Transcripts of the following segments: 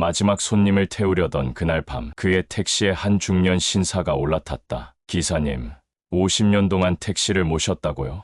마지막 손님을 태우려던 그날 밤 그의 택시에 한 중년 신사가 올라탔다. 기사님, 50년 동안 택시를 모셨다고요?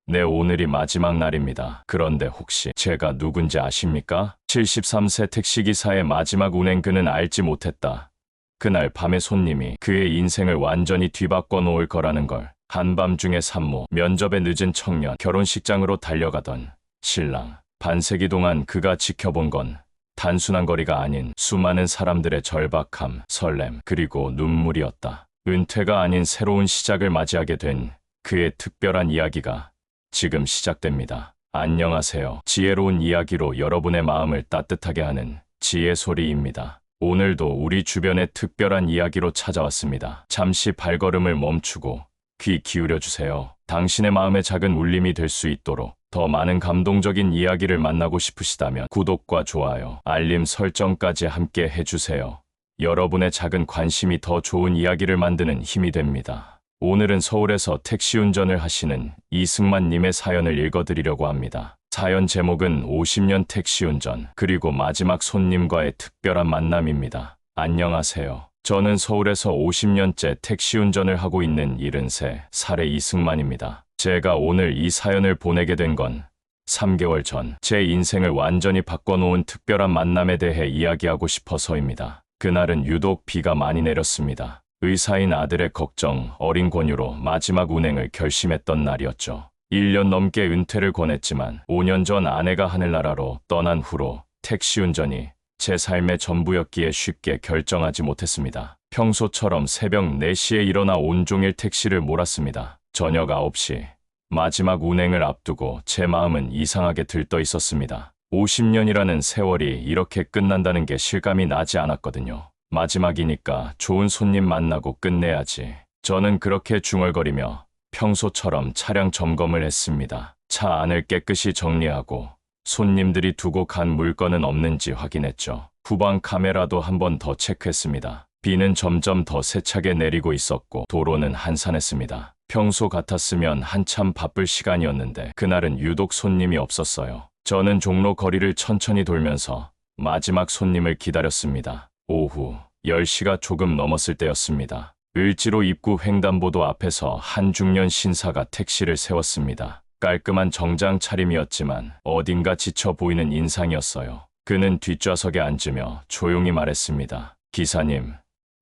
네, 오늘이 마지막 날입니다. 그런데 혹시 제가 누군지 아십니까? 73세 택시기사의 마지막 운행. 그는 알지 못했다. 그날 밤에 손님이 그의 인생을 완전히 뒤바꿔 놓을 거라는 걸. 한밤중에 산모, 면접에 늦은 청년, 결혼식장으로 달려가던 신랑. 반세기 동안 그가 지켜본 건 단순한 거리가 아닌 수많은 사람들의 절박함, 설렘, 그리고 눈물이었다. 은퇴가 아닌 새로운 시작을 맞이하게 된 그의 특별한 이야기가 지금 시작됩니다. 안녕하세요. 지혜로운 이야기로 여러분의 마음을 따뜻하게 하는 지혜 소리입니다. 오늘도 우리 주변의 특별한 이야기로 찾아왔습니다. 잠시 발걸음을 멈추고 귀 기울여 주세요. 당신의 마음에 작은 울림이 될 수 있도록 더 많은 감동적인 이야기를 만나고 싶으시다면 구독과 좋아요, 알림 설정까지 함께 해주세요. 여러분의 작은 관심이 더 좋은 이야기를 만드는 힘이 됩니다. 오늘은 서울에서 택시 운전을 하시는 이승만님의 사연을 읽어드리려고 합니다. 사연 제목은 50년 택시 운전, 그리고 마지막 손님과의 특별한 만남입니다. 안녕하세요. 저는 서울에서 50년째 택시 운전을 하고 있는 73살의 이승만입니다. 제가 오늘 이 사연을 보내게 된 건 3개월 전 제 인생을 완전히 바꿔놓은 특별한 만남에 대해 이야기하고 싶어서입니다. 그날은 유독 비가 많이 내렸습니다. 의사인 아들의 걱정, 어린 권유로 마지막 운행을 결심했던 날이었죠. 1년 넘게 은퇴를 권했지만 5년 전 아내가 하늘나라로 떠난 후로 택시 운전이 제 삶의 전부였기에 쉽게 결정하지 못했습니다. 평소처럼 새벽 4시에 일어나 온종일 택시를 몰았습니다. 저녁 9시, 마지막 운행을 앞두고 제 마음은 이상하게 들떠 있었습니다. 50년이라는 세월이 이렇게 끝난다는 게 실감이 나지 않았거든요. 마지막이니까 좋은 손님 만나고 끝내야지. 저는 그렇게 중얼거리며 평소처럼 차량 점검을 했습니다. 차 안을 깨끗이 정리하고 손님들이 두고 간 물건은 없는지 확인했죠. 후방 카메라도 한 번 더 체크했습니다. 비는 점점 더 세차게 내리고 있었고 도로는 한산했습니다. 평소 같았으면 한참 바쁠 시간이었는데 그날은 유독 손님이 없었어요. 저는 종로 거리를 천천히 돌면서 마지막 손님을 기다렸습니다. 오후 10시가 조금 넘었을 때였습니다. 을지로 입구 횡단보도 앞에서 한 중년 신사가 택시를 세웠습니다. 깔끔한 정장 차림이었지만 어딘가 지쳐 보이는 인상이었어요. 그는 뒷좌석에 앉으며 조용히 말했습니다. 기사님,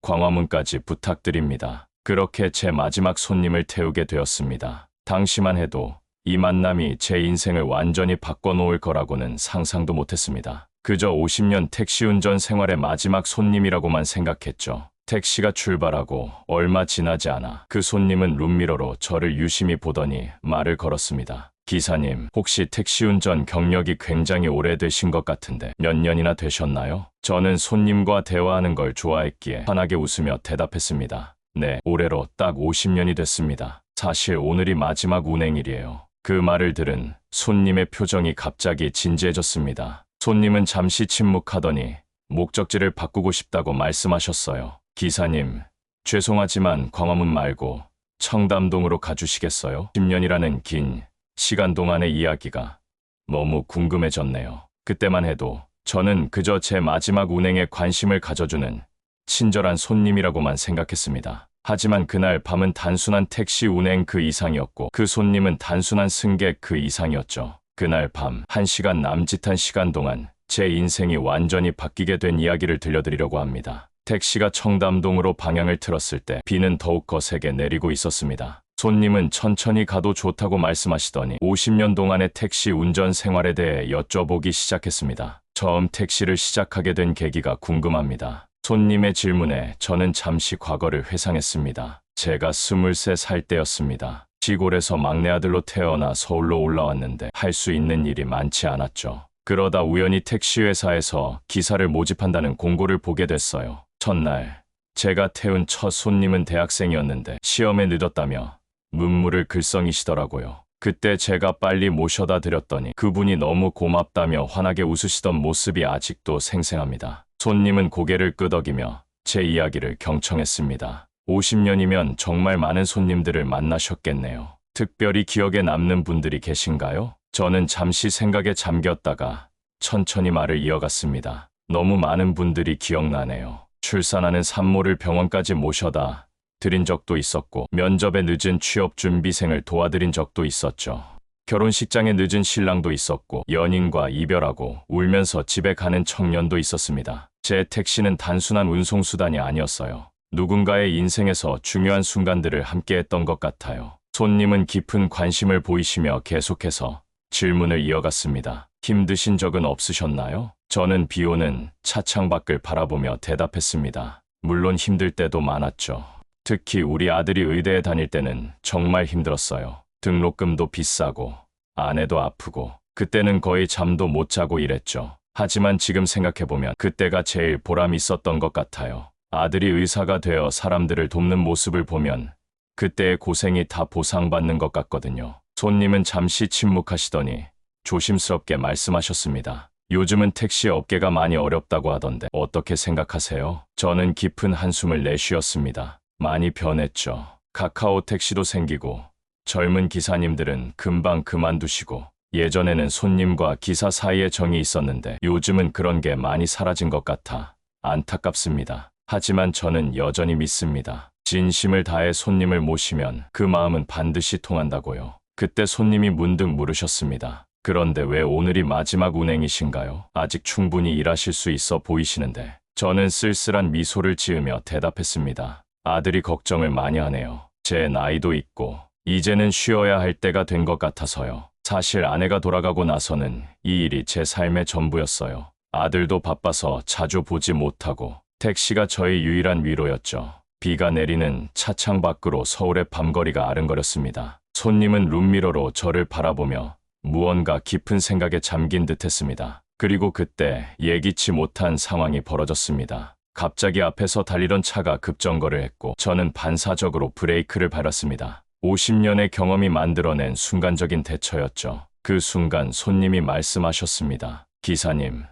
광화문까지 부탁드립니다. 그렇게 제 마지막 손님을 태우게 되었습니다. 당시만 해도 이 만남이 제 인생을 완전히 바꿔놓을 거라고는 상상도 못했습니다. 그저 50년 택시 운전 생활의 마지막 손님이라고만 생각했죠. 택시가 출발하고 얼마 지나지 않아 그 손님은 룸미러로 저를 유심히 보더니 말을 걸었습니다. 기사님, 혹시 택시 운전 경력이 굉장히 오래되신 것 같은데 몇 년이나 되셨나요? 저는 손님과 대화하는 걸 좋아했기에 환하게 웃으며 대답했습니다. 네, 올해로 딱 50년이 됐습니다. 사실 오늘이 마지막 운행일이에요. 그 말을 들은 손님의 표정이 갑자기 진지해졌습니다. 손님은 잠시 침묵하더니 목적지를 바꾸고 싶다고 말씀하셨어요. 기사님, 죄송하지만 광화문 말고 청담동으로 가주시겠어요? 10년이라는 긴 시간 동안의 이야기가 너무 궁금해졌네요. 그때만 해도 저는 그저 제 마지막 운행에 관심을 가져주는 친절한 손님이라고만 생각했습니다. 하지만 그날 밤은 단순한 택시 운행 그 이상이었고 그 손님은 단순한 승객 그 이상이었죠. 그날 밤 1시간 남짓한 시간 동안 제 인생이 완전히 바뀌게 된 이야기를 들려드리려고 합니다. 택시가 청담동으로 방향을 틀었을 때 비는 더욱 거세게 내리고 있었습니다. 손님은 천천히 가도 좋다고 말씀하시더니 50년 동안의 택시 운전 생활에 대해 여쭤보기 시작했습니다. 처음 택시를 시작하게 된 계기가 궁금합니다. 손님의 질문에 저는 잠시 과거를 회상했습니다. 제가 23살 때였습니다. 시골에서 막내 아들로 태어나 서울로 올라왔는데 할 수 있는 일이 많지 않았죠. 그러다 우연히 택시회사에서 기사를 모집한다는 공고를 보게 됐어요. 첫날 제가 태운 첫 손님은 대학생이었는데 시험에 늦었다며 눈물을 글썽이시더라고요. 그때 제가 빨리 모셔다 드렸더니 그분이 너무 고맙다며 환하게 웃으시던 모습이 아직도 생생합니다. 손님은 고개를 끄덕이며 제 이야기를 경청했습니다. 50년이면 정말 많은 손님들을 만나셨겠네요. 특별히 기억에 남는 분들이 계신가요? 저는 잠시 생각에 잠겼다가 천천히 말을 이어갔습니다. 너무 많은 분들이 기억나네요. 출산하는 산모를 병원까지 모셔다 드린 적도 있었고, 면접에 늦은 취업준비생을 도와드린 적도 있었죠. 결혼식장에 늦은 신랑도 있었고, 연인과 이별하고 울면서 집에 가는 청년도 있었습니다. 제 택시는 단순한 운송수단이 아니었어요. 누군가의 인생에서 중요한 순간들을 함께했던 것 같아요. 손님은 깊은 관심을 보이시며 계속해서 질문을 이어갔습니다. 힘드신 적은 없으셨나요? 저는 비오는 차창 밖을 바라보며 대답했습니다. 물론 힘들 때도 많았죠. 특히 우리 아들이 의대에 다닐 때는 정말 힘들었어요. 등록금도 비싸고 아내도 아프고 그때는 거의 잠도 못 자고 일했죠. 하지만 지금 생각해보면 그때가 제일 보람 있었던 것 같아요. 아들이 의사가 되어 사람들을 돕는 모습을 보면 그때의 고생이 다 보상받는 것 같거든요. 손님은 잠시 침묵하시더니 조심스럽게 말씀하셨습니다. 요즘은 택시 업계가 많이 어렵다고 하던데 어떻게 생각하세요? 저는 깊은 한숨을 내쉬었습니다. 많이 변했죠. 카카오 택시도 생기고 젊은 기사님들은 금방 그만두시고 예전에는 손님과 기사 사이에 정이 있었는데 요즘은 그런 게 많이 사라진 것 같아 안타깝습니다. 하지만 저는 여전히 믿습니다. 진심을 다해 손님을 모시면 그 마음은 반드시 통한다고요. 그때 손님이 문득 물으셨습니다. 그런데 왜 오늘이 마지막 운행이신가요? 아직 충분히 일하실 수 있어 보이시는데. 저는 쓸쓸한 미소를 지으며 대답했습니다. 아들이 걱정을 많이 하네요. 제 나이도 있고 이제는 쉬어야 할 때가 된 것 같아서요. 사실 아내가 돌아가고 나서는 이 일이 제 삶의 전부였어요. 아들도 바빠서 자주 보지 못하고 택시가 저의 유일한 위로였죠. 비가 내리는 차창 밖으로 서울의 밤거리가 아른거렸습니다. 손님은 룸미러로 저를 바라보며 무언가 깊은 생각에 잠긴 듯 했습니다. 그리고 그때 예기치 못한 상황이 벌어졌습니다. 갑자기 앞에서 달리던 차가 급정거를 했고 저는 반사적으로 브레이크를 밟았습니다. 50년의 경험이 만들어낸 순간적인 대처였죠. 그 순간 손님이 말씀하셨습니다. 기사님,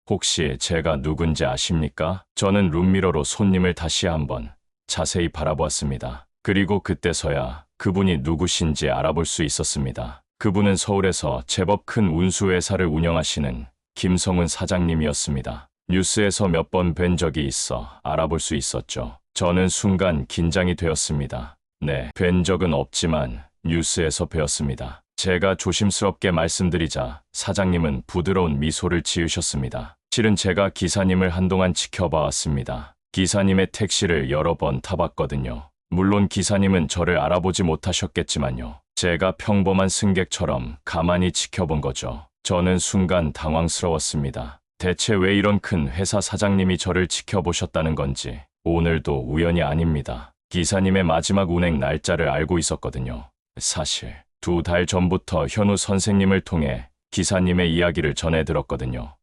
혹시 제가 누군지 아십니까? 저는 룸미러로 손님을 다시 한번 자세히 바라보았습니다. 그리고 그때서야 그분이 누구신지 알아볼 수 있었습니다. 그분은 서울에서 제법 큰 운수회사를 운영하시는 김성훈 사장님이었습니다. 뉴스에서 몇 번 뵌 적이 있어 알아볼 수 있었죠. 저는 순간 긴장이 되었습니다. 네, 뵌 적은 없지만 뉴스에서 뵈었습니다. 제가 조심스럽게 말씀드리자 사장님은 부드러운 미소를 지으셨습니다. 실은 제가 기사님을 한동안 지켜봐왔습니다. 기사님의 택시를 여러 번 타봤거든요. 물론 기사님은 저를 알아보지 못하셨겠지만요. 제가 평범한 승객처럼 가만히 지켜본 거죠. 저는 순간 당황스러웠습니다. 대체 왜 이런 큰 회사 사장님이 저를 지켜보셨다는 건지. 오늘도 우연이 아닙니다. 기사님의 마지막 운행 날짜를 알고 있었거든요. 사실 2달 전부터 현우 선생님을 통해 기사님의 이야기를 전해 들었거든요.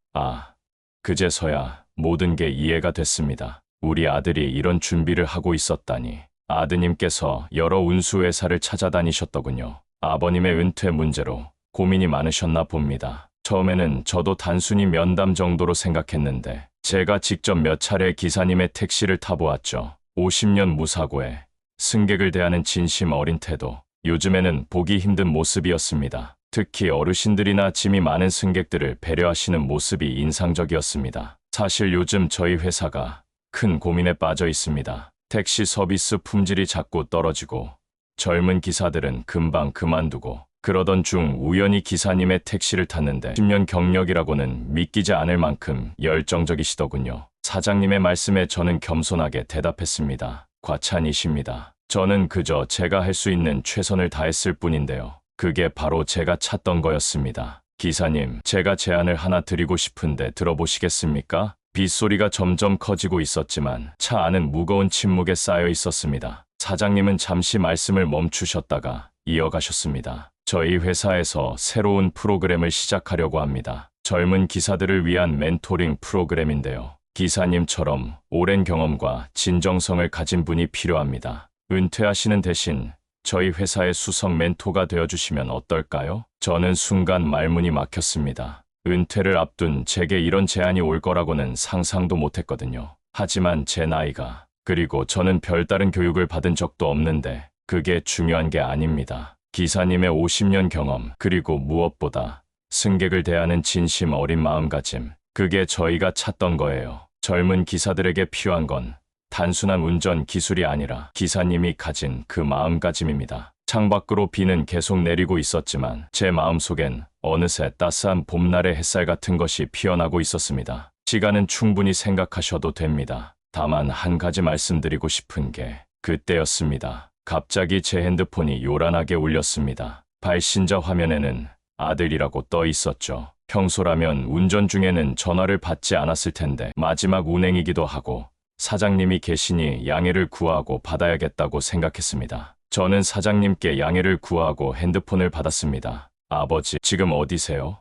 그제서야 모든 게 이해가 됐습니다. 우리 아들이 이런 준비를 하고 있었다니. 아드님께서 여러 운수회사를 찾아다니셨더군요. 아버님의 은퇴 문제로 고민이 많으셨나 봅니다. 처음에는 저도 단순히 면담 정도로 생각했는데 제가 직접 몇 차례 기사님의 택시를 타보았죠. 50년 무사고에 승객을 대하는 진심 어린 태도, 요즘에는 보기 힘든 모습이었습니다. 특히 어르신들이나 짐이 많은 승객들을 배려하시는 모습이 인상적이었습니다. 사실 요즘 저희 회사가 큰 고민에 빠져 있습니다. 택시 서비스 품질이 자꾸 떨어지고 젊은 기사들은 금방 그만두고 그러던 중 우연히 기사님의 택시를 탔는데 10년 경력이라고는 믿기지 않을 만큼 열정적이시더군요. 사장님의 말씀에 저는 겸손하게 대답했습니다. 과찬이십니다. 저는 그저 제가 할 수 있는 최선을 다했을 뿐인데요. 그게 바로 제가 찾던 거였습니다. 기사님, 제가 제안을 하나 드리고 싶은데 들어보시겠습니까? 빗소리가 점점 커지고 있었지만 차 안은 무거운 침묵에 쌓여 있었습니다. 사장님은 잠시 말씀을 멈추셨다가 이어가셨습니다. 저희 회사에서 새로운 프로그램을 시작하려고 합니다. 젊은 기사들을 위한 멘토링 프로그램인데요. 기사님처럼 오랜 경험과 진정성을 가진 분이 필요합니다. 은퇴하시는 대신 저희 회사의 수석 멘토가 되어주시면 어떨까요? 저는 순간 말문이 막혔습니다. 은퇴를 앞둔 제게 이런 제안이 올 거라고는 상상도 못했거든요. 하지만 제 나이가, 그리고 저는 별다른 교육을 받은 적도 없는데 그게 중요한 게 아닙니다. 기사님의 50년 경험, 그리고 무엇보다 승객을 대하는 진심 어린 마음가짐, 그게 저희가 찾던 거예요. 젊은 기사들에게 필요한 건 단순한 운전 기술이 아니라 기사님이 가진 그 마음가짐입니다. 창밖으로 비는 계속 내리고 있었지만 제 마음속엔 어느새 따스한 봄날의 햇살 같은 것이 피어나고 있었습니다. 시간은 충분히 생각하셔도 됩니다. 다만 한 가지 말씀드리고 싶은 게 그때였습니다. 갑자기 제 핸드폰이 요란하게 울렸습니다. 발신자 화면에는 아들이라고 떠 있었죠. 평소라면 운전 중에는 전화를 받지 않았을 텐데 마지막 운행이기도 하고 사장님이 계시니 양해를 구하고 받아야겠다고 생각했습니다. 저는 사장님께 양해를 구하고 핸드폰을 받았습니다. 아버지, 지금 어디세요?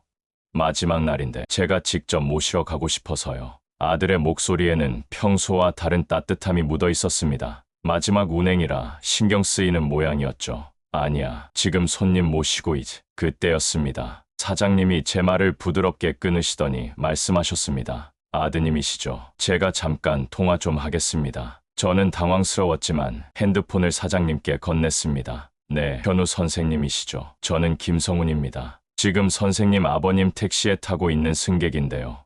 마지막 날인데 제가 직접 모시러 가고 싶어서요. 아들의 목소리에는 평소와 다른 따뜻함이 묻어 있었습니다. 마지막 운행이라 신경 쓰이는 모양이었죠. 아니야, 지금 손님 모시고 이제. 그때였습니다. 사장님이 제 말을 부드럽게 끊으시더니 말씀하셨습니다. 아드님이시죠? 제가 잠깐 통화 좀 하겠습니다. 저는 당황스러웠지만 핸드폰을 사장님께 건넸습니다. 네, 현우 선생님이시죠? 저는 김성훈입니다. 지금 선생님 아버님 택시에 타고 있는 승객인데요.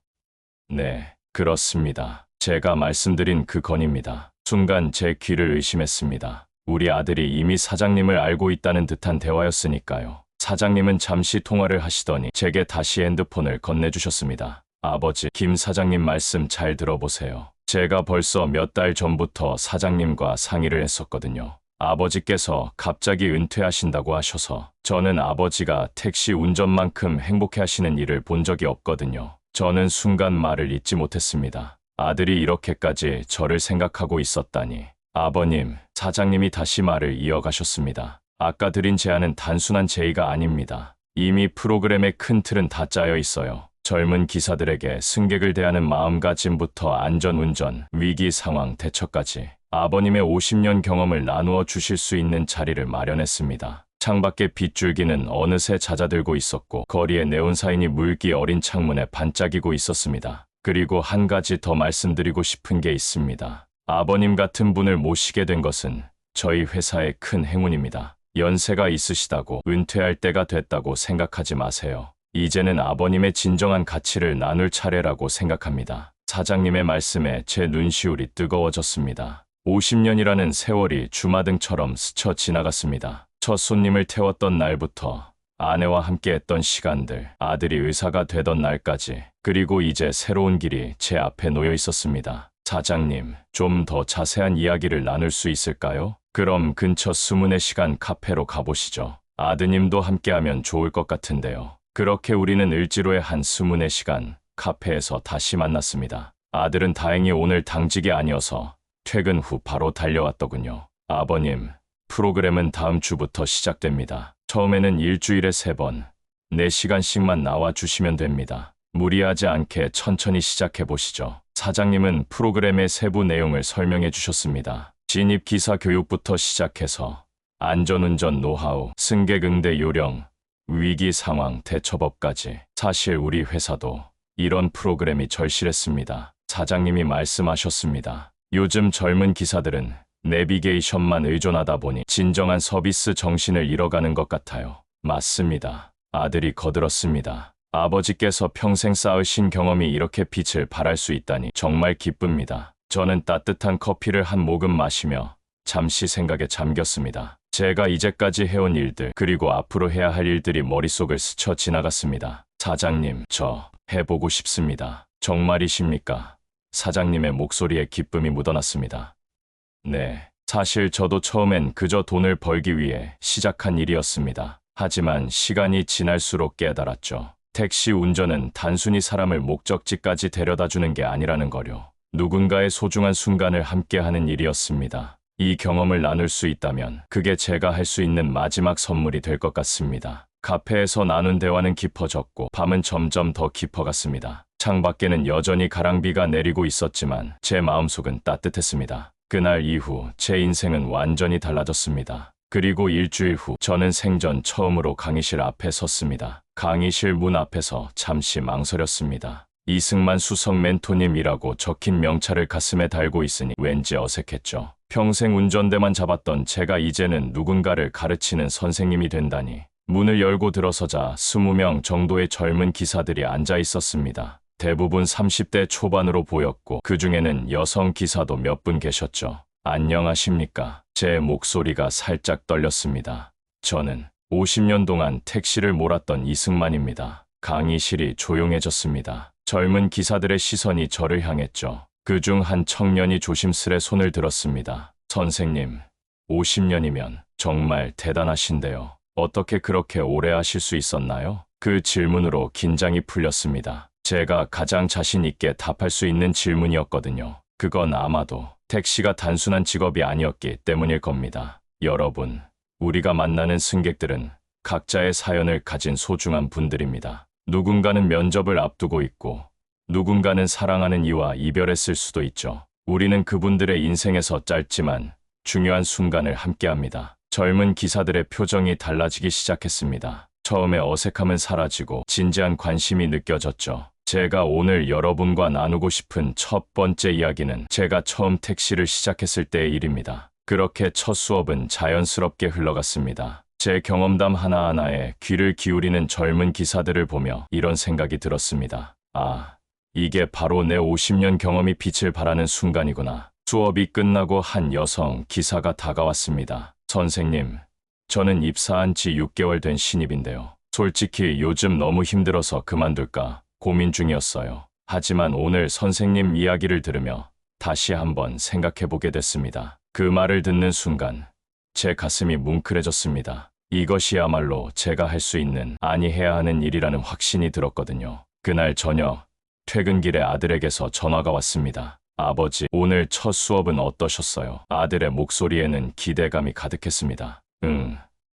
네, 그렇습니다. 제가 말씀드린 그 건입니다. 순간 제 귀를 의심했습니다. 우리 아들이 이미 사장님을 알고 있다는 듯한 대화였으니까요. 사장님은 잠시 통화를 하시더니 제게 다시 핸드폰을 건네주셨습니다. 아버지, 김 사장님 말씀 잘 들어보세요. 제가 벌써 몇 달 전부터 사장님과 상의를 했었거든요. 아버지께서 갑자기 은퇴하신다고 하셔서 저는 아버지가 택시 운전만큼 행복해 하시는 일을 본 적이 없거든요. 저는 순간 말을 잇지 못했습니다. 아들이 이렇게까지 저를 생각하고 있었다니. 아버님, 사장님이 다시 말을 이어가셨습니다. 아까 드린 제안은 단순한 제의가 아닙니다. 이미 프로그램의 큰 틀은 다 짜여 있어요. 젊은 기사들에게 승객을 대하는 마음가짐부터 안전운전, 위기 상황 대처까지 아버님의 50년 경험을 나누어 주실 수 있는 자리를 마련했습니다. 창밖의 빗줄기는 어느새 잦아들고 있었고 거리의 네온사인이 물기 어린 창문에 반짝이고 있었습니다. 그리고 한 가지 더 말씀드리고 싶은 게 있습니다. 아버님 같은 분을 모시게 된 것은 저희 회사의 큰 행운입니다. 연세가 있으시다고 은퇴할 때가 됐다고 생각하지 마세요. 이제는 아버님의 진정한 가치를 나눌 차례라고 생각합니다. 사장님의 말씀에 제 눈시울이 뜨거워졌습니다. 50년이라는 세월이 주마등처럼 스쳐 지나갔습니다. 첫 손님을 태웠던 날부터 아내와 함께했던 시간들, 아들이 의사가 되던 날까지, 그리고 이제 새로운 길이 제 앞에 놓여 있었습니다. 사장님, 좀 더 자세한 이야기를 나눌 수 있을까요? 그럼 근처 수문의 시간 카페로 가보시죠. 아드님도 함께하면 좋을 것 같은데요. 그렇게 우리는 을지로의 한 수문의 시간 카페에서 다시 만났습니다. 아들은 다행히 오늘 당직이 아니어서 퇴근 후 바로 달려왔더군요. 아버님, 프로그램은 다음 주부터 시작됩니다. 처음에는 일주일에 3번, 4시간씩만 나와주시면 됩니다. 무리하지 않게 천천히 시작해보시죠. 사장님은 프로그램의 세부 내용을 설명해 주셨습니다. 진입 기사 교육부터 시작해서 안전운전 노하우, 승객 응대 요령, 위기 상황 대처법까지. 사실 우리 회사도 이런 프로그램이 절실했습니다. 사장님이 말씀하셨습니다. 요즘 젊은 기사들은 내비게이션만 의존하다 보니 진정한 서비스 정신을 잃어가는 것 같아요. 맞습니다. 아들이 거들었습니다. 아버지께서 평생 쌓으신 경험이 이렇게 빛을 발할 수 있다니 정말 기쁩니다. 저는 따뜻한 커피를 한 모금 마시며 잠시 생각에 잠겼습니다. 제가 이제까지 해온 일들, 그리고 앞으로 해야 할 일들이 머릿속을 스쳐 지나갔습니다. 사장님, 저 해보고 싶습니다. 정말이십니까? 사장님의 목소리에 기쁨이 묻어났습니다. 네, 사실 저도 처음엔 그저 돈을 벌기 위해 시작한 일이었습니다. 하지만 시간이 지날수록 깨달았죠. 택시 운전은 단순히 사람을 목적지까지 데려다주는 게 아니라는 거요. 누군가의 소중한 순간을 함께하는 일이었습니다. 이 경험을 나눌 수 있다면 그게 제가 할 수 있는 마지막 선물이 될 것 같습니다. 카페에서 나눈 대화는 깊어졌고 밤은 점점 더 깊어갔습니다. 창밖에는 여전히 가랑비가 내리고 있었지만 제 마음속은 따뜻했습니다. 그날 이후 제 인생은 완전히 달라졌습니다. 그리고 일주일 후 저는 생전 처음으로 강의실 앞에 섰습니다. 강의실 문 앞에서 잠시 망설였습니다. 이승만 수석 멘토님이라고 적힌 명찰을 가슴에 달고 있으니 왠지 어색했죠. 평생 운전대만 잡았던 제가 이제는 누군가를 가르치는 선생님이 된다니. 문을 열고 들어서자 20명 정도의 젊은 기사들이 앉아 있었습니다. 대부분 30대 초반으로 보였고 그 중에는 여성 기사도 몇 분 계셨죠. 안녕하십니까. 제 목소리가 살짝 떨렸습니다. 저는 50년 동안 택시를 몰았던 이승만입니다. 강의실이 조용해졌습니다. 젊은 기사들의 시선이 저를 향했죠. 그중 한 청년이 조심스레 손을 들었습니다. 선생님, 50년이면 정말 대단하신데요. 어떻게 그렇게 오래 하실 수 있었나요? 그 질문으로 긴장이 풀렸습니다. 제가 가장 자신 있게 답할 수 있는 질문이었거든요. 그건 아마도 택시가 단순한 직업이 아니었기 때문일 겁니다. 여러분, 우리가 만나는 승객들은 각자의 사연을 가진 소중한 분들입니다. 누군가는 면접을 앞두고 있고 누군가는 사랑하는 이와 이별했을 수도 있죠. 우리는 그분들의 인생에서 짧지만 중요한 순간을 함께합니다. 젊은 기사들의 표정이 달라지기 시작했습니다. 처음에 어색함은 사라지고 진지한 관심이 느껴졌죠. 제가 오늘 여러분과 나누고 싶은 첫 번째 이야기는 제가 처음 택시를 시작했을 때의 일입니다. 그렇게 첫 수업은 자연스럽게 흘러갔습니다. 제 경험담 하나하나에 귀를 기울이는 젊은 기사들을 보며 이런 생각이 들었습니다. 아, 이게 바로 내 50년 경험이 빛을 발하는 순간이구나. 수업이 끝나고 한 여성 기사가 다가왔습니다. 선생님, 저는 입사한 지 6개월 된 신입인데요. 솔직히 요즘 너무 힘들어서 그만둘까 고민 중이었어요. 하지만 오늘 선생님 이야기를 들으며 다시 한번 생각해보게 됐습니다. 그 말을 듣는 순간 제 가슴이 뭉클해졌습니다. 이것이야말로 제가 할 수 있는, 아니 해야 하는 일이라는 확신이 들었거든요. 그날 저녁, 퇴근길에 아들에게서 전화가 왔습니다. 아버지, 오늘 첫 수업은 어떠셨어요? 아들의 목소리에는 기대감이 가득했습니다.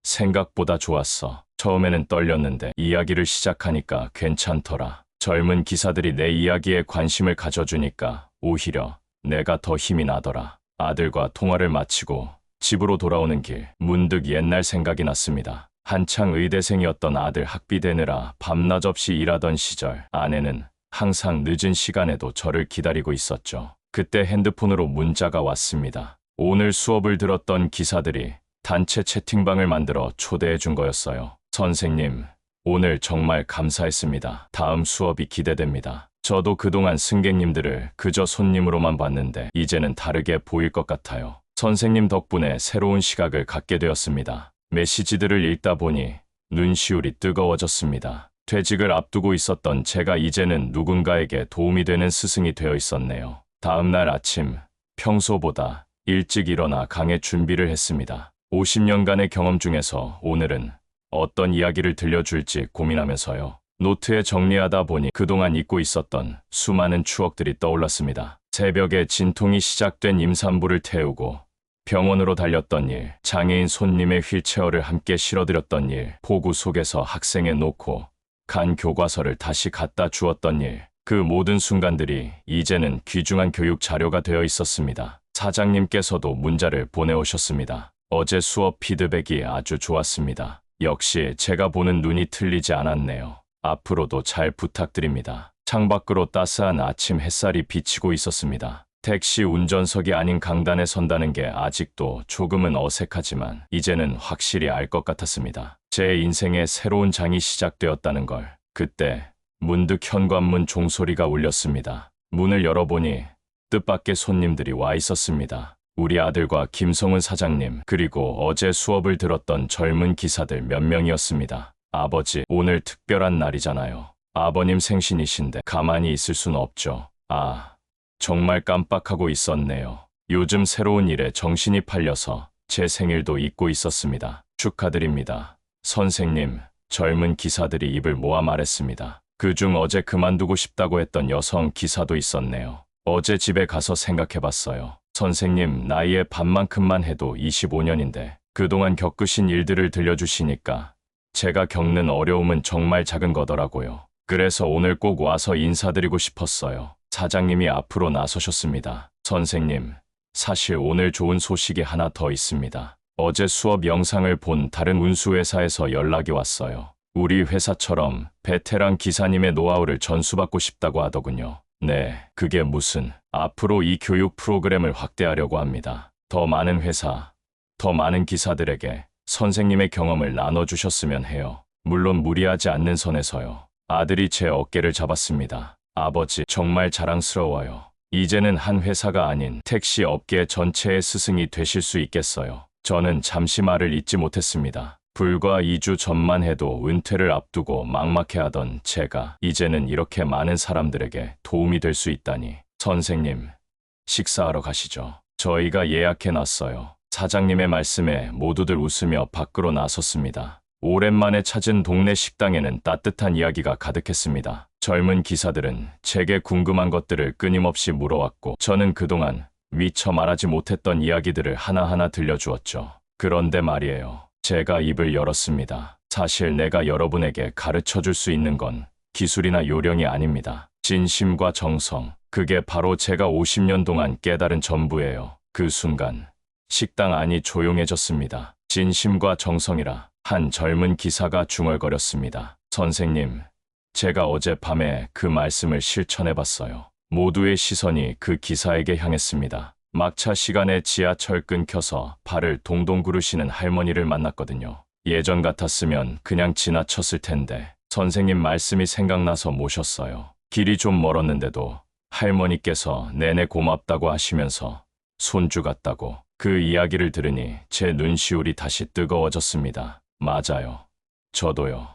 생각보다 좋았어. 처음에는 떨렸는데 이야기를 시작하니까 괜찮더라. 젊은 기사들이 내 이야기에 관심을 가져주니까 오히려 내가 더 힘이 나더라. 아들과 통화를 마치고 집으로 돌아오는 길, 문득 옛날 생각이 났습니다. 한창 의대생이었던 아들 학비 대느라 밤낮 없이 일하던 시절, 아내는 항상 늦은 시간에도 저를 기다리고 있었죠. 그때 핸드폰으로 문자가 왔습니다. 오늘 수업을 들었던 기사들이 단체 채팅방을 만들어 초대해 준 거였어요. 선생님, 오늘 정말 감사했습니다. 다음 수업이 기대됩니다. 저도 그동안 승객님들을 그저 손님으로만 봤는데 이제는 다르게 보일 것 같아요. 선생님 덕분에 새로운 시각을 갖게 되었습니다. 메시지들을 읽다 보니 눈시울이 뜨거워졌습니다. 퇴직을 앞두고 있었던 제가 이제는 누군가에게 도움이 되는 스승이 되어 있었네요. 다음 날 아침, 평소보다 일찍 일어나 강의 준비를 했습니다. 50년간의 경험 중에서 오늘은 어떤 이야기를 들려줄지 고민하면서요. 노트에 정리하다 보니 그동안 잊고 있었던 수많은 추억들이 떠올랐습니다. 새벽에 진통이 시작된 임산부를 태우고 병원으로 달렸던 일, 장애인 손님의 휠체어를 함께 실어드렸던 일, 폭우 속에서 학생에 놓고 간 교과서를 다시 갖다 주었던 일, 그 모든 순간들이 이제는 귀중한 교육 자료가 되어 있었습니다. 사장님께서도 문자를 보내오셨습니다. 어제 수업 피드백이 아주 좋았습니다. 역시 제가 보는 눈이 틀리지 않았네요. 앞으로도 잘 부탁드립니다. 창밖으로 따스한 아침 햇살이 비치고 있었습니다. 택시 운전석이 아닌 강단에 선다는 게 아직도 조금은 어색하지만 이제는 확실히 알 것 같았습니다. 제 인생의 새로운 장이 시작되었다는 걸. 그때 문득 현관문 종소리가 울렸습니다. 문을 열어보니 뜻밖의 손님들이 와 있었습니다. 우리 아들과 김성훈 사장님, 그리고 어제 수업을 들었던 젊은 기사들 몇 명이었습니다. 아버지, 오늘 특별한 날이잖아요. 아버님 생신이신데 가만히 있을 순 없죠. 아, 정말 깜빡하고 있었네요. 요즘 새로운 일에 정신이 팔려서 제 생일도 잊고 있었습니다. 축하드립니다. 선생님, 젊은 기사들이 입을 모아 말했습니다. 그중 어제 그만두고 싶다고 했던 여성 기사도 있었네요. 어제 집에 가서 생각해봤어요. 선생님, 나이의 반만큼만 해도 25년인데 그동안 겪으신 일들을 들려주시니까 제가 겪는 어려움은 정말 작은 거더라고요. 그래서 오늘 꼭 와서 인사드리고 싶었어요. 사장님이 앞으로 나서셨습니다. 선생님, 사실 오늘 좋은 소식이 하나 더 있습니다. 어제 수업 영상을 본 다른 운수회사에서 연락이 왔어요. 우리 회사처럼 베테랑 기사님의 노하우를 전수받고 싶다고 하더군요. 네, 그게 무슨, 앞으로 이 교육 프로그램을 확대하려고 합니다. 더 많은 회사, 더 많은 기사들에게 선생님의 경험을 나눠주셨으면 해요. 물론 무리하지 않는 선에서요. 아들이 제 어깨를 잡았습니다. 아버지, 정말 자랑스러워요. 이제는 한 회사가 아닌 택시 업계 전체의 스승이 되실 수 있겠어요. 저는 잠시 말을 잇지 못했습니다. 불과 2주 전만 해도 은퇴를 앞두고 막막해하던 제가 이제는 이렇게 많은 사람들에게 도움이 될 수 있다니. 선생님, 식사하러 가시죠. 저희가 예약해놨어요. 사장님의 말씀에 모두들 웃으며 밖으로 나섰습니다. 오랜만에 찾은 동네 식당에는 따뜻한 이야기가 가득했습니다. 젊은 기사들은 제게 궁금한 것들을 끊임없이 물어왔고 저는 그동안 미처 말하지 못했던 이야기들을 하나하나 들려주었죠. 그런데 말이에요. 제가 입을 열었습니다. 사실 내가 여러분에게 가르쳐 줄 수 있는 건 기술이나 요령이 아닙니다. 진심과 정성, 그게 바로 제가 50년 동안 깨달은 전부예요. 그 순간 식당 안이 조용해졌습니다. 진심과 정성이라 한 젊은 기사가 중얼거렸습니다. 선생님, 제가 어젯밤에 그 말씀을 실천해봤어요. 모두의 시선이 그 기사에게 향했습니다. 막차 시간에 지하철 끊겨서 발을 동동 구르시는 할머니를 만났거든요. 예전 같았으면 그냥 지나쳤을 텐데 선생님 말씀이 생각나서 모셨어요. 길이 좀 멀었는데도 할머니께서 내내 고맙다고 하시면서 손주 같다고 그 이야기를 들으니 제 눈시울이 다시 뜨거워졌습니다. 맞아요. 저도요.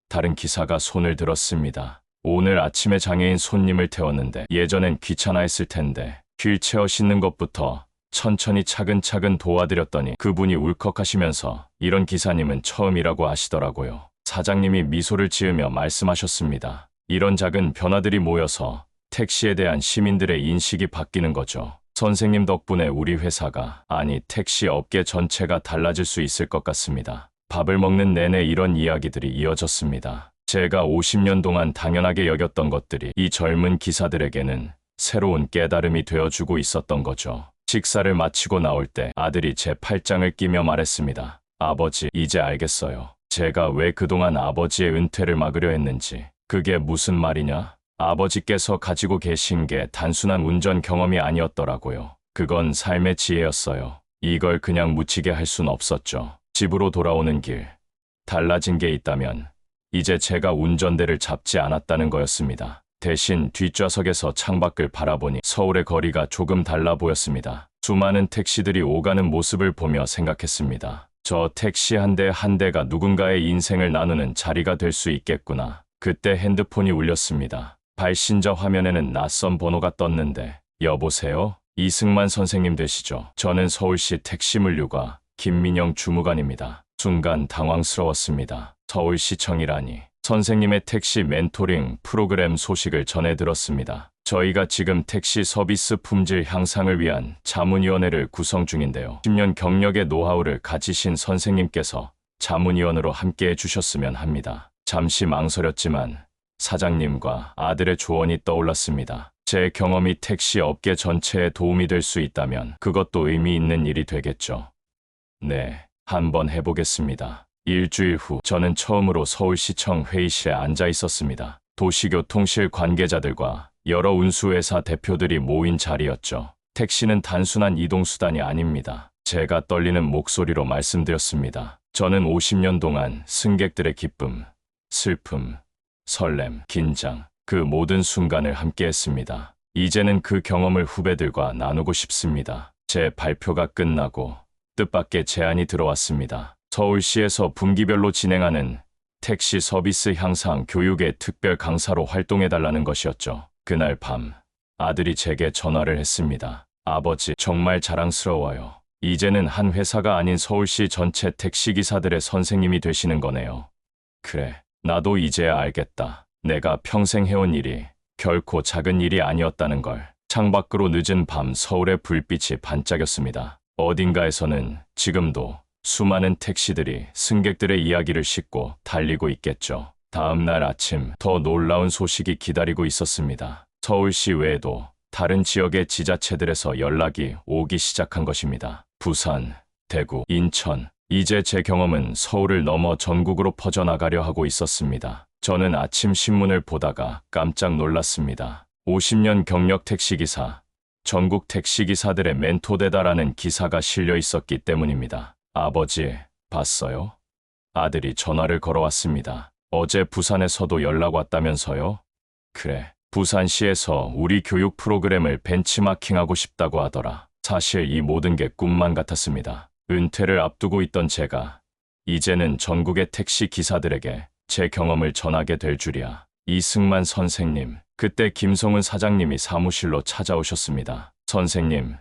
다른 기사가 손을 들었습니다. 오늘 아침에 장애인 손님을 태웠는데 예전엔 귀찮아했을 텐데 휠체어 싣는 것부터 천천히 차근차근 도와드렸더니 그분이 울컥하시면서 이런 기사님은 처음이라고 하시더라고요. 사장님이 미소를 지으며 말씀하셨습니다. 이런 작은 변화들이 모여서 택시에 대한 시민들의 인식이 바뀌는 거죠. 선생님 덕분에 우리 회사가, 아니 택시 업계 전체가 달라질 수 있을 것 같습니다. 밥을 먹는 내내 이런 이야기들이 이어졌습니다. 제가 50년 동안 당연하게 여겼던 것들이 이 젊은 기사들에게는 새로운 깨달음이 되어주고 있었던 거죠. 식사를 마치고 나올 때 아들이 제 팔짱을 끼며 말했습니다. 아버지, 이제 알겠어요. 제가 왜 그동안 아버지의 은퇴를 막으려 했는지. 그게 무슨 말이냐? 아버지께서 가지고 계신 게 단순한 운전 경험이 아니었더라고요. 그건 삶의 지혜였어요. 이걸 그냥 묻히게 할 순 없었죠. 집으로 돌아오는 길, 달라진 게 있다면 이제 제가 운전대를 잡지 않았다는 거였습니다. 대신 뒷좌석에서 창밖을 바라보니 서울의 거리가 조금 달라 보였습니다. 수많은 택시들이 오가는 모습을 보며 생각했습니다. 저 택시 한 대 한 대가 누군가의 인생을 나누는 자리가 될 수 있겠구나. 그때 핸드폰이 울렸습니다. 발신자 화면에는 낯선 번호가 떴는데, 여보세요? 이승만 선생님 되시죠? 저는 서울시 택시물류과 김민영 주무관입니다. 순간 당황스러웠습니다. 서울시청이라니. 선생님의 택시 멘토링 프로그램 소식을 전해 들었습니다. 저희가 지금 택시 서비스 품질 향상을 위한 자문위원회를 구성 중인데요. 10년 경력의 노하우를 가지신 선생님께서 자문위원으로 함께해 주셨으면 합니다. 잠시 망설였지만 사장님과 아들의 조언이 떠올랐습니다. 제 경험이 택시 업계 전체에 도움이 될 수 있다면 그것도 의미 있는 일이 되겠죠. 네, 한번 해보겠습니다. 일주일 후 저는 처음으로 서울시청 회의실에 앉아 있었습니다. 도시교통실 관계자들과 여러 운수회사 대표들이 모인 자리였죠. 택시는 단순한 이동수단이 아닙니다. 제가 떨리는 목소리로 말씀드렸습니다. 저는 50년 동안 승객들의 기쁨, 슬픔, 설렘, 긴장, 그 모든 순간을 함께했습니다. 이제는 그 경험을 후배들과 나누고 싶습니다. 제 발표가 끝나고 뜻밖의 제안이 들어왔습니다. 서울시에서 분기별로 진행하는 택시 서비스 향상 교육의 특별 강사로 활동해달라는 것이었죠. 그날 밤 아들이 제게 전화를 했습니다. 아버지, 정말 자랑스러워요. 이제는 한 회사가 아닌 서울시 전체 택시기사들의 선생님이 되시는 거네요. 그래, 나도 이제야 알겠다. 내가 평생 해온 일이 결코 작은 일이 아니었다는 걸. 창밖으로 늦은 밤 서울의 불빛이 반짝였습니다. 어딘가에서는 지금도 수많은 택시들이 승객들의 이야기를 싣고 달리고 있겠죠. 다음 날 아침 더 놀라운 소식이 기다리고 있었습니다. 서울시 외에도 다른 지역의 지자체들에서 연락이 오기 시작한 것입니다. 부산, 대구, 인천. 이제 제 경험은 서울을 넘어 전국으로 퍼져나가려 하고 있었습니다. 저는 아침 신문을 보다가 깜짝 놀랐습니다. 50년 경력 택시기사, 전국 택시기사들의 멘토되다라는 기사가 실려 있었기 때문입니다. 아버지, 봤어요? 아들이 전화를 걸어왔습니다. 어제 부산에서도 연락 왔다면서요? 그래, 부산시에서 우리 교육 프로그램을 벤치마킹하고 싶다고 하더라. 사실 이 모든 게 꿈만 같았습니다. 은퇴를 앞두고 있던 제가 이제는 전국의 택시 기사들에게 제 경험을 전하게 될 줄이야. 이승만 선생님, 그때 김성훈 사장님이 사무실로 찾아오셨습니다. 선생님,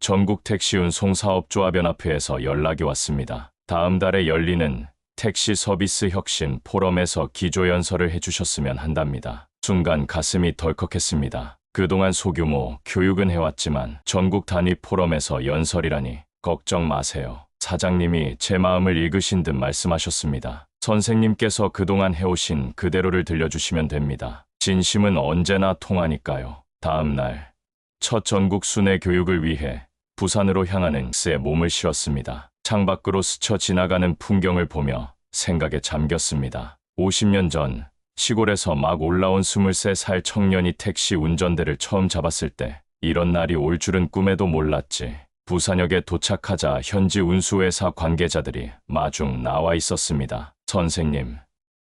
전국 택시운송사업조합연합회에서 연락이 왔습니다. 다음 달에 열리는 택시 서비스 혁신 포럼에서 기조연설을 해주셨으면 한답니다. 순간 가슴이 덜컥했습니다. 그동안 소규모 교육은 해왔지만 전국 단위 포럼에서 연설이라니. 걱정 마세요. 사장님이 제 마음을 읽으신 듯 말씀하셨습니다. 선생님께서 그동안 해오신 그대로를 들려주시면 됩니다. 진심은 언제나 통하니까요. 다음 날, 첫 전국 순회 교육을 위해 부산으로 향하는 버스에 몸을 실었습니다. 창밖으로 스쳐 지나가는 풍경을 보며 생각에 잠겼습니다. 50년 전 시골에서 막 올라온 23살 청년이 택시 운전대를 처음 잡았을 때 이런 날이 올 줄은 꿈에도 몰랐지. 부산역에 도착하자 현지 운수회사 관계자들이 마중 나와 있었습니다. 선생님,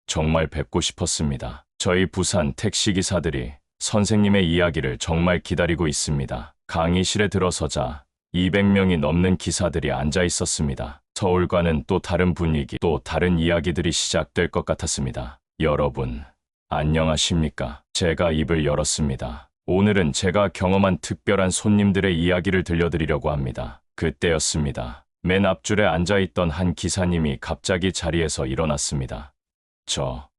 정말 뵙고 싶었습니다. 저희 부산 택시기사들이 선생님의 이야기를 정말 기다리고 있습니다. 강의실에 들어서자 200명이 넘는 기사들이 앉아 있었습니다. 서울과는 또 다른 분위기, 또 다른 이야기들이 시작될 것 같았습니다. 여러분, 안녕하십니까? 제가 입을 열었습니다. 오늘은 제가 경험한 특별한 손님들의 이야기를 들려드리려고 합니다. 그때였습니다. 맨 앞줄에 앉아있던 한 기사님이 갑자기 자리에서 일어났습니다.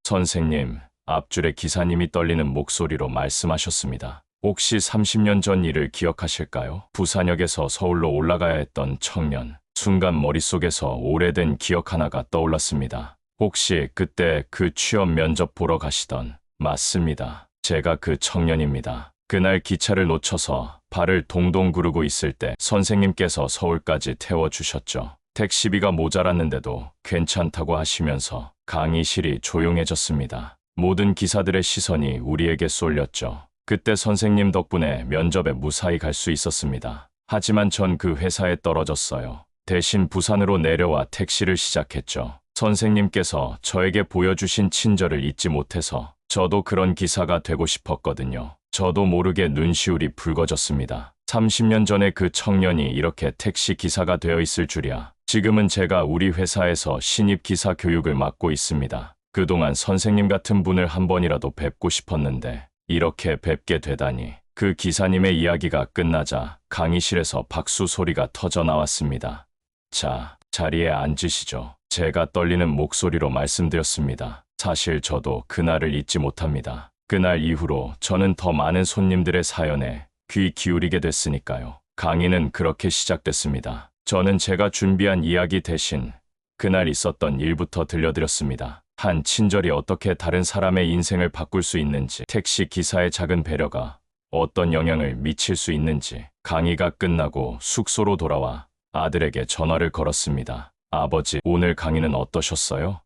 선생님, 앞줄에 기사님이 떨리는 목소리로 말씀하셨습니다. 혹시 30년 전 일을 기억하실까요? 부산역에서 서울로 올라가야 했던 청년. 순간 머릿속에서 오래된 기억 하나가 떠올랐습니다. 혹시 그때 그 취업 면접 보러 가시던. 맞습니다. 제가 그 청년입니다. 그날 기차를 놓쳐서 발을 동동 구르고 있을 때 선생님께서 서울까지 태워주셨죠. 택시비가 모자랐는데도 괜찮다고 하시면서 강의실이 조용해졌습니다. 모든 기사들의 시선이 우리에게 쏠렸죠. 그때 선생님 덕분에 면접에 무사히 갈 수 있었습니다. 하지만 전 그 회사에 떨어졌어요. 대신 부산으로 내려와 택시를 시작했죠. 선생님께서 저에게 보여주신 친절을 잊지 못해서 저도 그런 기사가 되고 싶었거든요. 저도 모르게 눈시울이 붉어졌습니다. 30년 전에 그 청년이 이렇게 택시 기사가 되어 있을 줄이야. 지금은 제가 우리 회사에서 신입 기사 교육을 맡고 있습니다. 그동안 선생님 같은 분을 한 번이라도 뵙고 싶었는데 이렇게 뵙게 되다니. 그 기사님의 이야기가 끝나자 강의실에서 박수 소리가 터져 나왔습니다. 자, 자리에 앉으시죠. 제가 떨리는 목소리로 말씀드렸습니다. 사실 저도 그날을 잊지 못합니다. 그날 이후로 저는 더 많은 손님들의 사연에 귀 기울이게 됐으니까요. 강의는 그렇게 시작됐습니다. 저는 제가 준비한 이야기 대신 그날 있었던 일부터 들려드렸습니다. 한 친절이 어떻게 다른 사람의 인생을 바꿀 수 있는지, 택시 기사의 작은 배려가 어떤 영향을 미칠 수 있는지. 강의가 끝나고 숙소로 돌아와 아들에게 전화를 걸었습니다. 아버지, 오늘 강의는 어떠셨어요?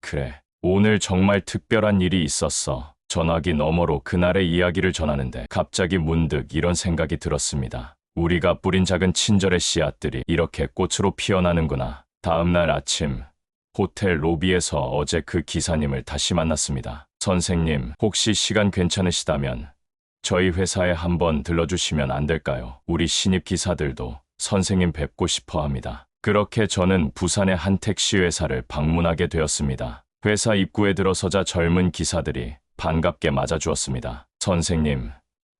그래, 오늘 정말 특별한 일이 있었어. 전화기 너머로 그날의 이야기를 전하는데 갑자기 문득 이런 생각이 들었습니다. 우리가 뿌린 작은 친절의 씨앗들이 이렇게 꽃으로 피어나는구나. 다음 날 아침 호텔 로비에서 어제 그 기사님을 다시 만났습니다. 선생님, 혹시 시간 괜찮으시다면 저희 회사에 한번 들러주시면 안 될까요? 우리 신입 기사들도 선생님 뵙고 싶어 합니다. 그렇게 저는 부산의 한 택시 회사를 방문하게 되었습니다. 회사 입구에 들어서자 젊은 기사들이 반갑게 맞아주었습니다. 선생님,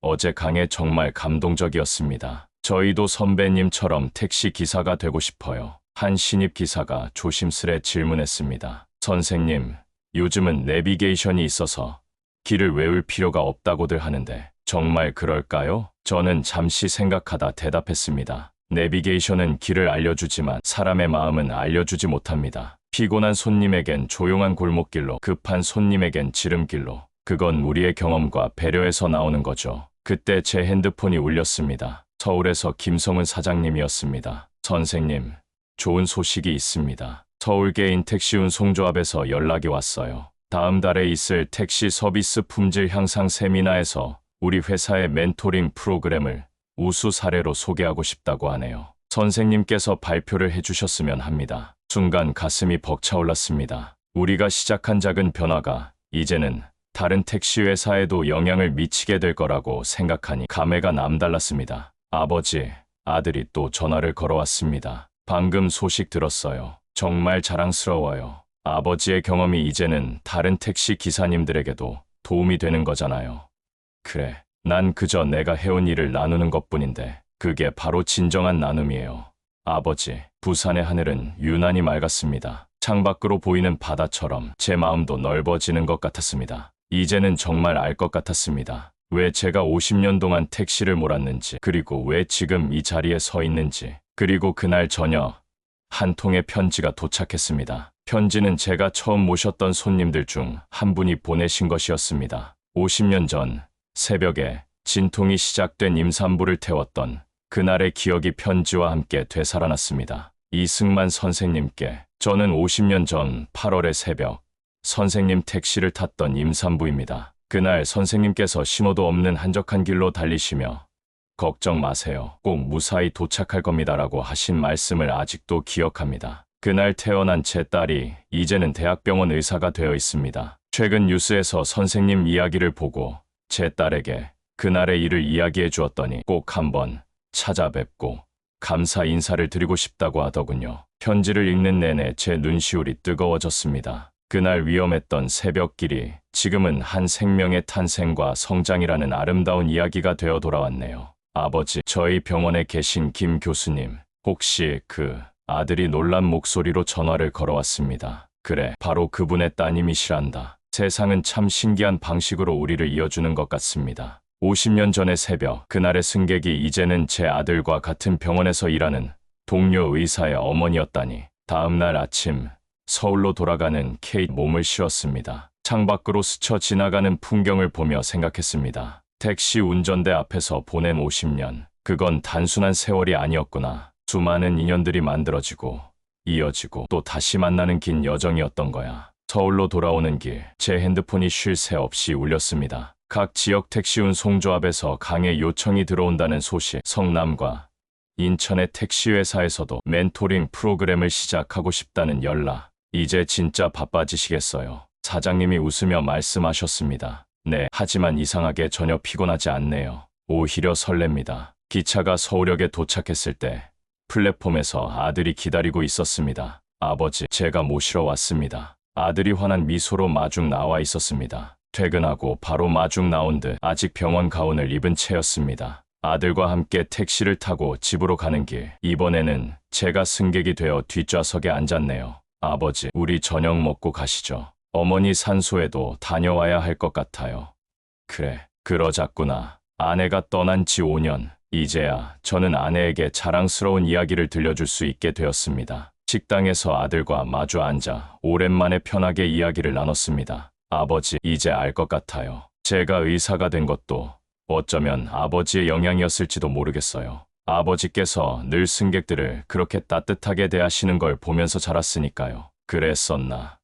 어제 강의 정말 감동적이었습니다. 저희도 선배님처럼 택시 기사가 되고 싶어요. 한 신입 기사가 조심스레 질문했습니다. 선생님, 요즘은 내비게이션이 있어서 길을 외울 필요가 없다고들 하는데 정말 그럴까요? 저는 잠시 생각하다 대답했습니다. 내비게이션은 길을 알려주지만 사람의 마음은 알려주지 못합니다. 피곤한 손님에겐 조용한 골목길로, 급한 손님에겐 지름길로. 그건 우리의 경험과 배려에서 나오는 거죠. 그때 제 핸드폰이 울렸습니다. 서울에서 김성훈 사장님이었습니다. 선생님, 좋은 소식이 있습니다. 서울계인 택시운송조합에서 연락이 왔어요. 다음 달에 있을 택시 서비스 품질 향상 세미나에서 우리 회사의 멘토링 프로그램을 우수 사례로 소개하고 싶다고 하네요. 선생님께서 발표를 해주셨으면 합니다. 순간 가슴이 벅차올랐습니다. 우리가 시작한 작은 변화가 이제는 다른 택시 회사에도 영향을 미치게 될 거라고 생각하니 감회가 남달랐습니다. 아버지, 아들이 또 전화를 걸어왔습니다. 방금 소식 들었어요. 정말 자랑스러워요. 아버지의 경험이 이제는 다른 택시 기사님들에게도 도움이 되는 거잖아요. 그래, 난 그저 내가 해온 일을 나누는 것뿐인데 그게 바로 진정한 나눔이에요. 아버지, 부산의 하늘은 유난히 맑았습니다. 창밖으로 보이는 바다처럼 제 마음도 넓어지는 것 같았습니다. 이제는 정말 알 것 같았습니다. 왜 제가 50년 동안 택시를 몰았는지, 그리고 왜 지금 이 자리에 서 있는지. 그리고 그날 저녁, 한 통의 편지가 도착했습니다. 편지는 제가 처음 모셨던 손님들 중 한 분이 보내신 것이었습니다. 50년 전 새벽에 진통이 시작된 임산부를 태웠던 그날의 기억이 편지와 함께 되살아났습니다. 이승만 선생님께. 저는 50년 전 8월의 새벽, 선생님 택시를 탔던 임산부입니다. 그날 선생님께서 신호도 없는 한적한 길로 달리시며 걱정 마세요. 꼭 무사히 도착할 겁니다라고 하신 말씀을 아직도 기억합니다. 그날 태어난 제 딸이 이제는 대학병원 의사가 되어 있습니다. 최근 뉴스에서 선생님 이야기를 보고 제 딸에게 그날의 일을 이야기해 주었더니 꼭 한번 찾아뵙고 감사 인사를 드리고 싶다고 하더군요. 편지를 읽는 내내 제 눈시울이 뜨거워졌습니다. 그날 위험했던 새벽길이 지금은 한 생명의 탄생과 성장이라는 아름다운 이야기가 되어 돌아왔네요. 아버지, 저희 병원에 계신 김 교수님, 혹시 아들이 놀란 목소리로 전화를 걸어왔습니다. 그래, 바로 그분의 따님이시란다. 세상은 참 신기한 방식으로 우리를 이어주는 것 같습니다. 50년 전의 새벽, 그날의 승객이 이제는 제 아들과 같은 병원에서 일하는 동료 의사의 어머니였다니. 다음 날 아침, 서울로 돌아가는 케이트 몸을 실었습니다. 창밖으로 스쳐 지나가는 풍경을 보며 생각했습니다. 택시 운전대 앞에서 보낸 50년. 그건 단순한 세월이 아니었구나. 수많은 인연들이 만들어지고 이어지고 또 다시 만나는 긴 여정이었던 거야. 서울로 돌아오는 길, 제 핸드폰이 쉴 새 없이 울렸습니다. 각 지역 택시 운송조합에서 강의 요청이 들어온다는 소식, 성남과 인천의 택시 회사에서도 멘토링 프로그램을 시작하고 싶다는 연락. 이제 진짜 바빠지시겠어요. 사장님이 웃으며 말씀하셨습니다. 네, 하지만 이상하게 전혀 피곤하지 않네요. 오히려 설렙니다. 기차가 서울역에 도착했을 때 플랫폼에서 아들이 기다리고 있었습니다. 아버지, 제가 모시러 왔습니다. 아들이 환한 미소로 마중 나와 있었습니다. 퇴근하고 바로 마중 나온 듯 아직 병원 가운을 입은 채였습니다. 아들과 함께 택시를 타고 집으로 가는 길, 이번에는 제가 승객이 되어 뒷좌석에 앉았네요. 아버지, 우리 저녁 먹고 가시죠. 어머니 산소에도 다녀와야 할 것 같아요. 그래, 그러자꾸나. 아내가 떠난 지 5년. 이제야 저는 아내에게 자랑스러운 이야기를 들려줄 수 있게 되었습니다. 식당에서 아들과 마주 앉아 오랜만에 편하게 이야기를 나눴습니다. 아버지, 이제 알 것 같아요. 제가 의사가 된 것도 어쩌면 아버지의 영향이었을지도 모르겠어요. 아버지께서 늘 승객들을 그렇게 따뜻하게 대하시는 걸 보면서 자랐으니까요. 그랬었나?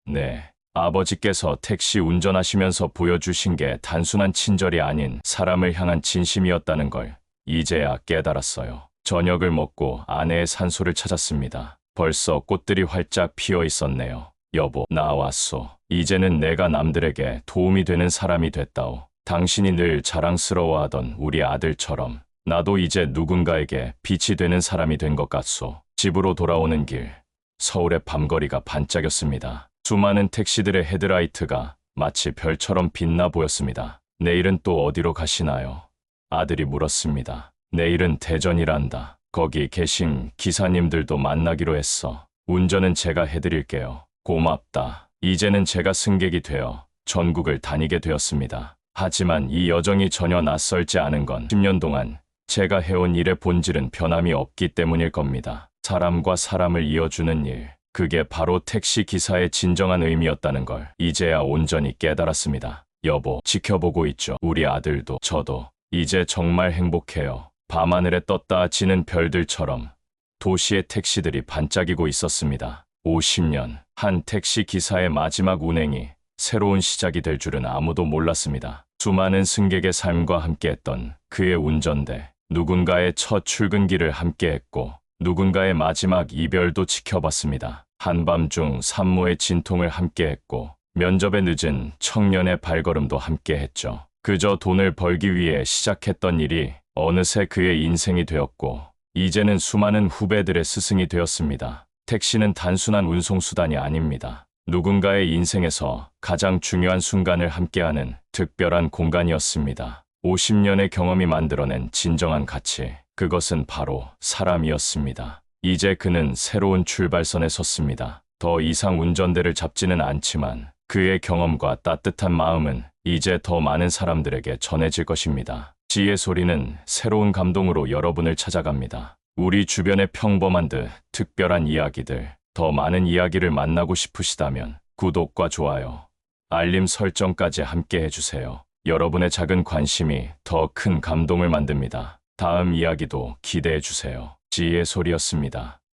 네. 아버지께서 택시 운전하시면서 보여주신 게 단순한 친절이 아닌 사람을 향한 진심이었다는 걸 이제야 깨달았어요. 저녁을 먹고 아내의 산소를 찾았습니다. 벌써 꽃들이 활짝 피어 있었네요. 여보, 나 왔소. 이제는 내가 남들에게 도움이 되는 사람이 됐다오. 당신이 늘 자랑스러워하던 우리 아들처럼 나도 이제 누군가에게 빛이 되는 사람이 된 것 같소. 집으로 돌아오는 길, 서울의 밤거리가 반짝였습니다. 수많은 택시들의 헤드라이트가 마치 별처럼 빛나 보였습니다. 내일은 또 어디로 가시나요? 아들이 물었습니다. 내일은 대전이란다. 거기 계신 기사님들도 만나기로 했어. 운전은 제가 해드릴게요. 고맙다. 이제는 제가 승객이 되어 전국을 다니게 되었습니다. 하지만 이 여정이 전혀 낯설지 않은 건 10년 동안 제가 해온 일의 본질은 변함이 없기 때문일 겁니다. 사람과 사람을 이어주는 일. 그게 바로 택시 기사의 진정한 의미였다는 걸 이제야 온전히 깨달았습니다. 여보, 지켜보고 있죠. 우리 아들도 저도 이제 정말 행복해요. 밤하늘에 떴다 지는 별들처럼 도시의 택시들이 반짝이고 있었습니다. 50년, 한 택시 기사의 마지막 운행이 새로운 시작이 될 줄은 아무도 몰랐습니다. 수많은 승객의 삶과 함께했던 그의 운전대, 누군가의 첫 출근길을 함께했고 누군가의 마지막 이별도 지켜봤습니다. 한밤중 산모의 진통을 함께했고 면접에 늦은 청년의 발걸음도 함께 했죠. 그저 돈을 벌기 위해 시작했던 일이 어느새 그의 인생이 되었고, 이제는 수많은 후배들의 스승이 되었습니다. 택시는 단순한 운송수단이 아닙니다. 누군가의 인생에서 가장 중요한 순간을 함께하는 특별한 공간이었습니다. 50년의 경험이 만들어낸 진정한 가치, 그것은 바로 사람이었습니다. 이제 그는 새로운 출발선에 섰습니다. 더 이상 운전대를 잡지는 않지만 그의 경험과 따뜻한 마음은 이제 더 많은 사람들에게 전해질 것입니다. 지혜의 소리는 새로운 감동으로 여러분을 찾아갑니다. 우리 주변의 평범한 듯 특별한 이야기들, 더 많은 이야기를 만나고 싶으시다면 구독과 좋아요, 알림 설정까지 함께 해주세요. 여러분의 작은 관심이 더 큰 감동을 만듭니다. 다음 이야기도 기대해 주세요. 지혜의 소리였습니다.